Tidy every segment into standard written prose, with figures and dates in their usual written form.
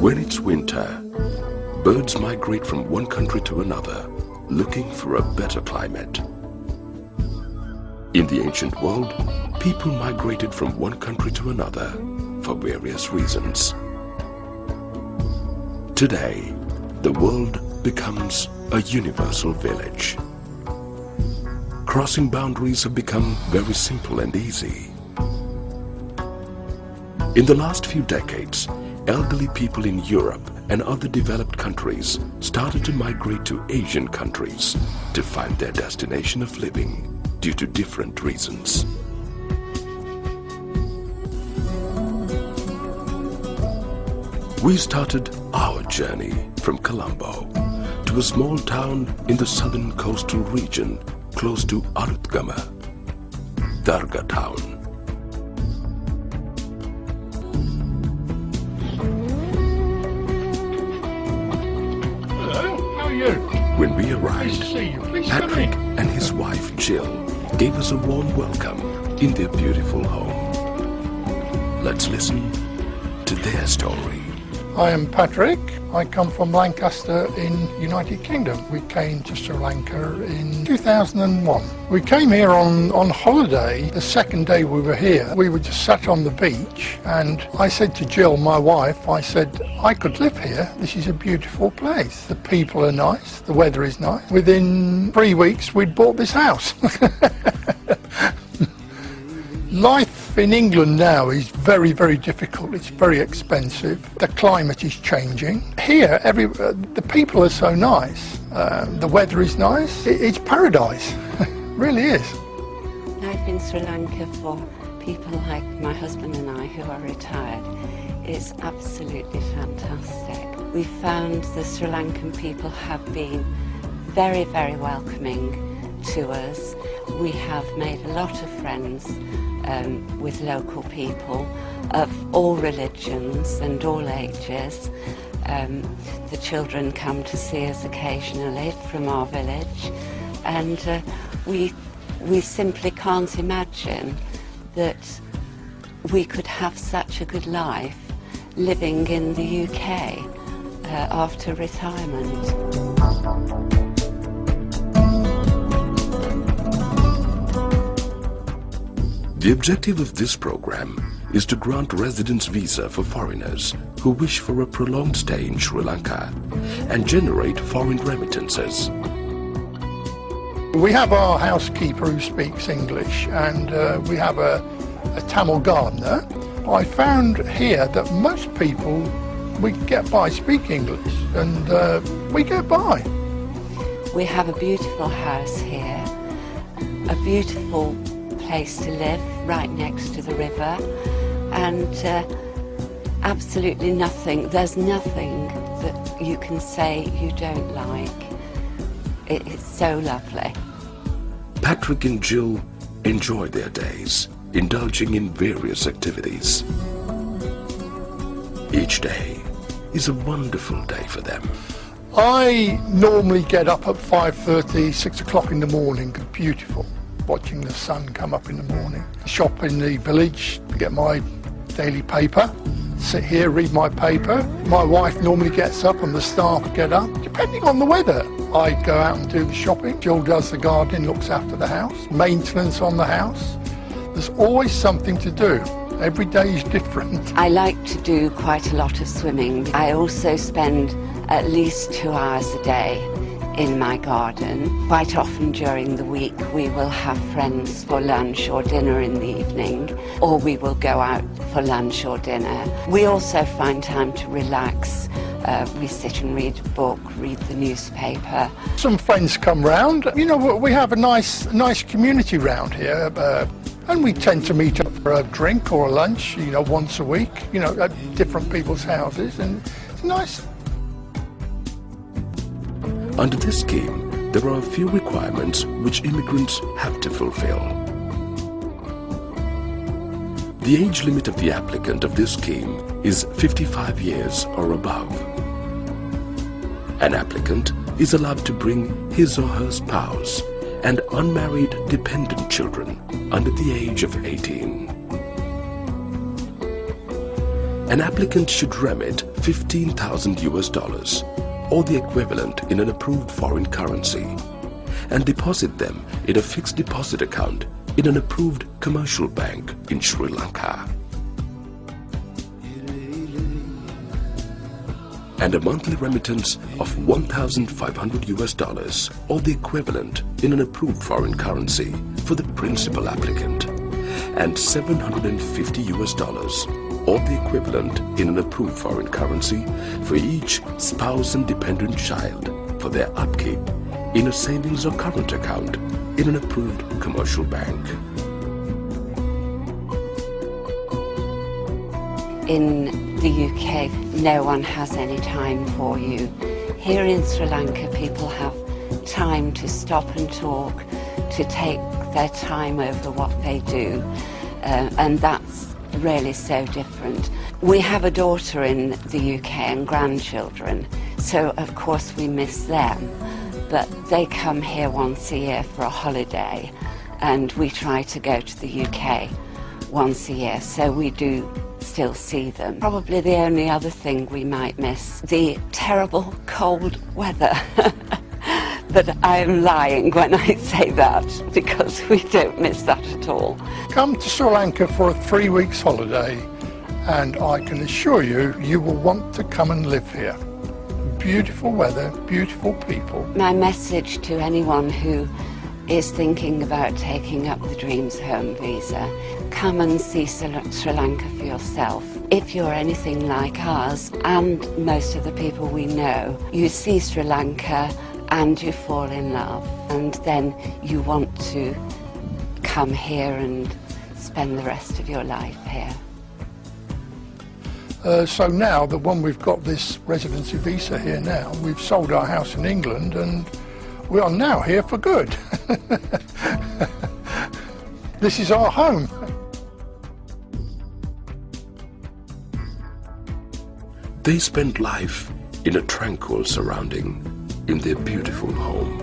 When it's winter, birds migrate from one country to another, looking for a better climate. In the ancient world, people migrated from one country to another for various reasons. Today, the world becomes a universal village. Crossing boundaries have become very simple and easy. In the last few decades, elderly people in Europe and other developed countries started to migrate to Asian countries to find their destination of living due to different reasons. We started our journey from Colombo to a small town in the southern coastal region close to Arutgama, Darga town. Hello, how are you? When we arrived, Nice to see you. Please come Patrick in. and his wife Jill gave us a warm welcome in their beautiful home. Let's listen to their story. I am Patrick. I come from Lancaster in United Kingdom. We came to Sri Lanka in 2001. We came here on holiday. The second day we were here, we were just sat on the beach and I said to Jill, my wife, I said, I could live here. This is a beautiful place. The people are nice. The weather is nice. Within 3 weeks, we'd bought this house. Life in England now is very, very difficult. It's very expensive. The climate is changing. Here, the people are so nice. The weather is nice. It's paradise. It really is. Life in Sri Lanka for people like my husband and I who are retired is absolutely fantastic. We found the Sri Lankan people have been very, very welcoming to us. We have made a lot of friends with local people of all religions and all ages. The children come to see us occasionally from our village, and we simply can't imagine that we could have such a good life living in the UK after retirement. The objective of this program is to grant residence visa for foreigners who wish for a prolonged stay in Sri Lanka and generate foreign remittances. We have our housekeeper who speaks English, and we have a Tamil gardener. I found here that most people, we get by, speak English, and we get by. We have a beautiful house here, a beautiful place to live right next to the river, and absolutely nothing, there's nothing that you can say you don't like. It's so lovely. Patrick and Jill enjoy their days, indulging in various activities. Each day is a wonderful day for them. I normally get up at 5:30, 6 o'clock in the morning, beautiful, watching the sun come up in the morning. Shop in the village, get my daily paper, sit here, read my paper. My wife normally gets up and the staff get up, depending on the weather. I go out and do the shopping. Jill does the gardening, looks after the house, maintenance on the house. There's always something to do. Every day is different. I like to do quite a lot of swimming. I also spend at least 2 hours a day in my garden. Quite often during the week we will have friends for lunch or dinner in the evening, or we will go out for lunch or dinner. We also find time to relax. We sit and read a book, read the newspaper. Some friends come round. You know, we have a nice community round here, and we tend to meet up for a drink or a lunch, you know, once a week, you know, at different people's houses, and it's nice. Under this scheme, there are a few requirements which immigrants have to fulfill. The age limit of the applicant of this scheme is 55 years or above. An applicant is allowed to bring his or her spouse and unmarried dependent children under the age of 18. An applicant should remit $15,000 US, or the equivalent in an approved foreign currency, and deposit them in a fixed deposit account in an approved commercial bank in Sri Lanka. And a monthly remittance of $1,500 US, or the equivalent in an approved foreign currency for the principal applicant, and $750 US, or the equivalent in an approved foreign currency for each spouse and dependent child for their upkeep in a savings or current account in an approved commercial bank. In the UK, no one has any time for you. Here in Sri Lanka, people have time to stop and talk, to take their time over what they do, and that's really so different. We have a daughter in the UK and grandchildren, so of course we miss them, but they come here once a year for a holiday, and we try to go to the UK once a year, so we do still see them. Probably the only other thing we might miss, the terrible cold weather. But I'm lying when I say that, because we don't miss that at all. Come to Sri Lanka for a 3 weeks holiday, and I can assure you, you will want to come and live here. Beautiful weather, beautiful people. My message to anyone who is thinking about taking up the Dreams Home visa, come and see Sri Lanka for yourself. If you're anything like us, and most of the people we know, you see Sri Lanka and you fall in love, and then you want to come here and spend the rest of your life here. So now that when we've got this residency visa here now, we've sold our house in England and we are now here for good. This is our home. They spend life in a tranquil surrounding in their beautiful home.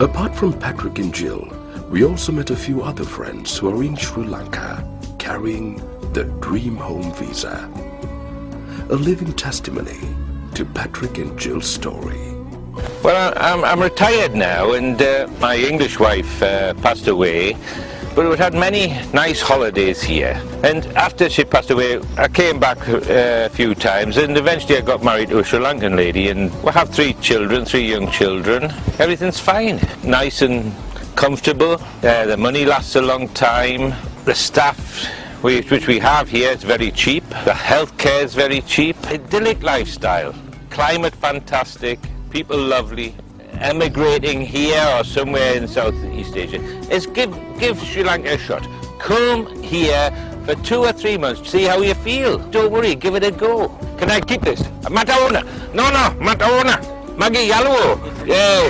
Apart from Patrick and Jill, we also met a few other friends who are in Sri Lanka carrying the Dream Home visa. A living testimony to Patrick and Jill's story. Well, I'm retired now, and my English wife passed away, but we've had many nice holidays here. And after she passed away, I came back a few times, and eventually I got married to a Sri Lankan lady, and we have 3 children, 3 young children. Everything's fine, nice and comfortable. The money lasts a long time. The staff which we have here is very cheap. The healthcare is very cheap. Idyllic lifestyle. Climate fantastic. People lovely. Emigrating here or somewhere in Southeast Asia is give Sri Lanka a shot. Come here for 2 or 3 months, see how you feel. Don't worry, give it a go. Can I keep this? Mataona. No, Mataona. Magi Yalwo. Yeah.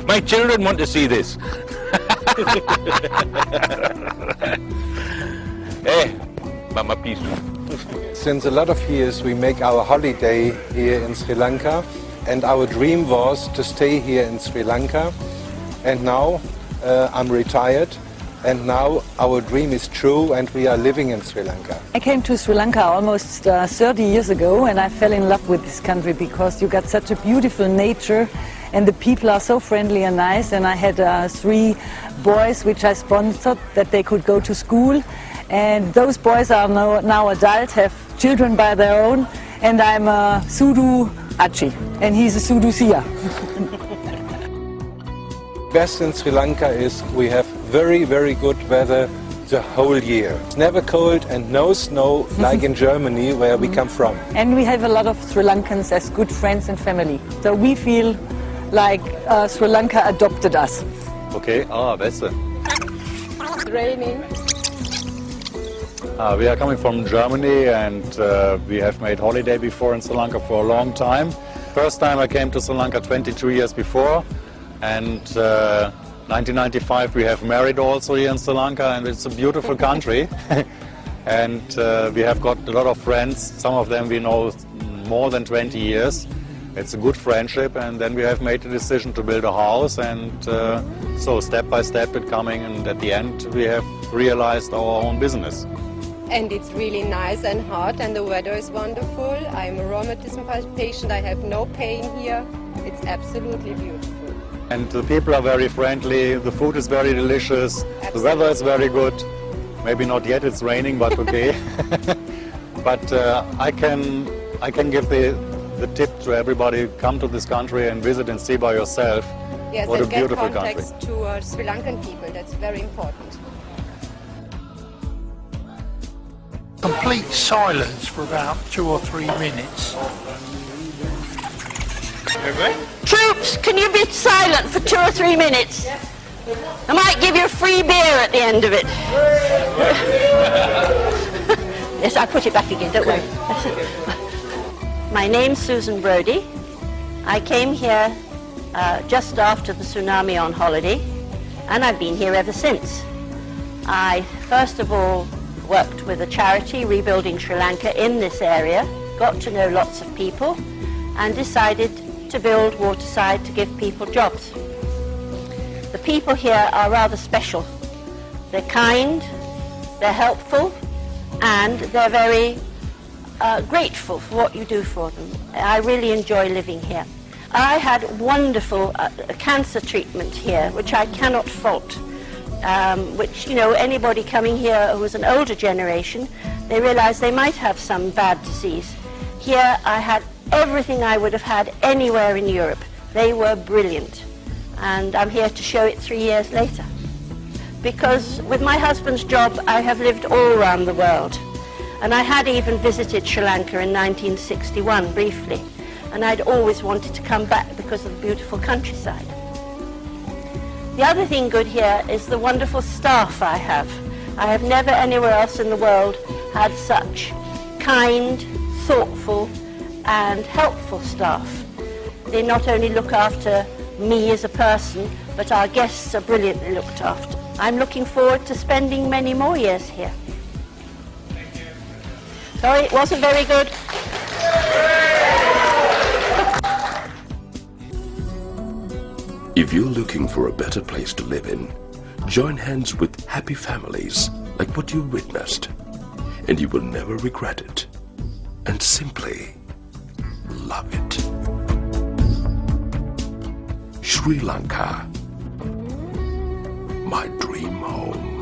my children want to see this. Hey, Mama peace. Since a lot of years we make our holiday here in Sri Lanka, and our dream was to stay here in Sri Lanka, and now I'm retired, and now our dream is true and we are living in Sri Lanka. I came to Sri Lanka almost 30 years ago, and I fell in love with this country because you got such a beautiful nature and the people are so friendly and nice, and I had 3 boys which I sponsored that they could go to school, and those boys are now adult, have children by their own, and I'm a Sudu Achi, and he's a Sudu Sia. Best in Sri Lanka is we have very, very good weather the whole year. It's never cold and no snow like in Germany where we come from. And we have a lot of Sri Lankans as good friends and family. So we feel like Sri Lanka adopted us. Okay, besser. It's raining. We are coming from Germany, and we have made holiday before in Sri Lanka for a long time. First time I came to Sri Lanka 22 years before, and 1995 we have married also here in Sri Lanka, and it's a beautiful country. And we have got a lot of friends, some of them we know more than 20 years. it's a good friendship, and then we have made the decision to build a house, and so step by step it coming, and at the end we have realized our own business. And it's really nice and hot, and the weather is wonderful. I'm a rheumatism patient, I have no pain here. It's absolutely beautiful. And the people are very friendly, the food is very delicious, Absolutely. The weather is very good. Maybe not yet, it's raining, but okay. But I can give the tip to everybody: come to this country and visit and see by yourself. Yes, what a and get beautiful country. contacts to Sri Lankan people, that's very important. Complete silence for about 2 or 3 minutes. Troops, can you be silent for 2 or 3 minutes? I might give you a free beer at the end of it. Yes, I'll put it back again, don't worry. My name's Susan Brodie. I came here just after the tsunami on holiday, and I've been here ever since. I first of all worked with a charity rebuilding Sri Lanka in this area, got to know lots of people, and decided to build Waterside to give people jobs. The people here are rather special. They're kind, they're helpful, and they're very grateful for what you do for them. I really enjoy living here. I had wonderful cancer treatment here, which I cannot fault. Which, you know, anybody coming here who was an older generation, they realized they might have some bad disease. Here I had everything I would have had anywhere in Europe. They were brilliant. And I'm here to show it 3 years later. Because with my husband's job, I have lived all around the world. And I had even visited Sri Lanka in 1961 briefly. And I'd always wanted to come back because of the beautiful countryside. The other thing good here is the wonderful staff I have. I have never anywhere else in the world had such kind, thoughtful and helpful staff. They not only look after me as a person, but our guests are brilliantly looked after. I'm looking forward to spending many more years here. Sorry, it wasn't very good. If you're looking for a better place to live in, join hands with happy families like what you witnessed, and you will never regret it, and simply love it. Sri Lanka, my dream home.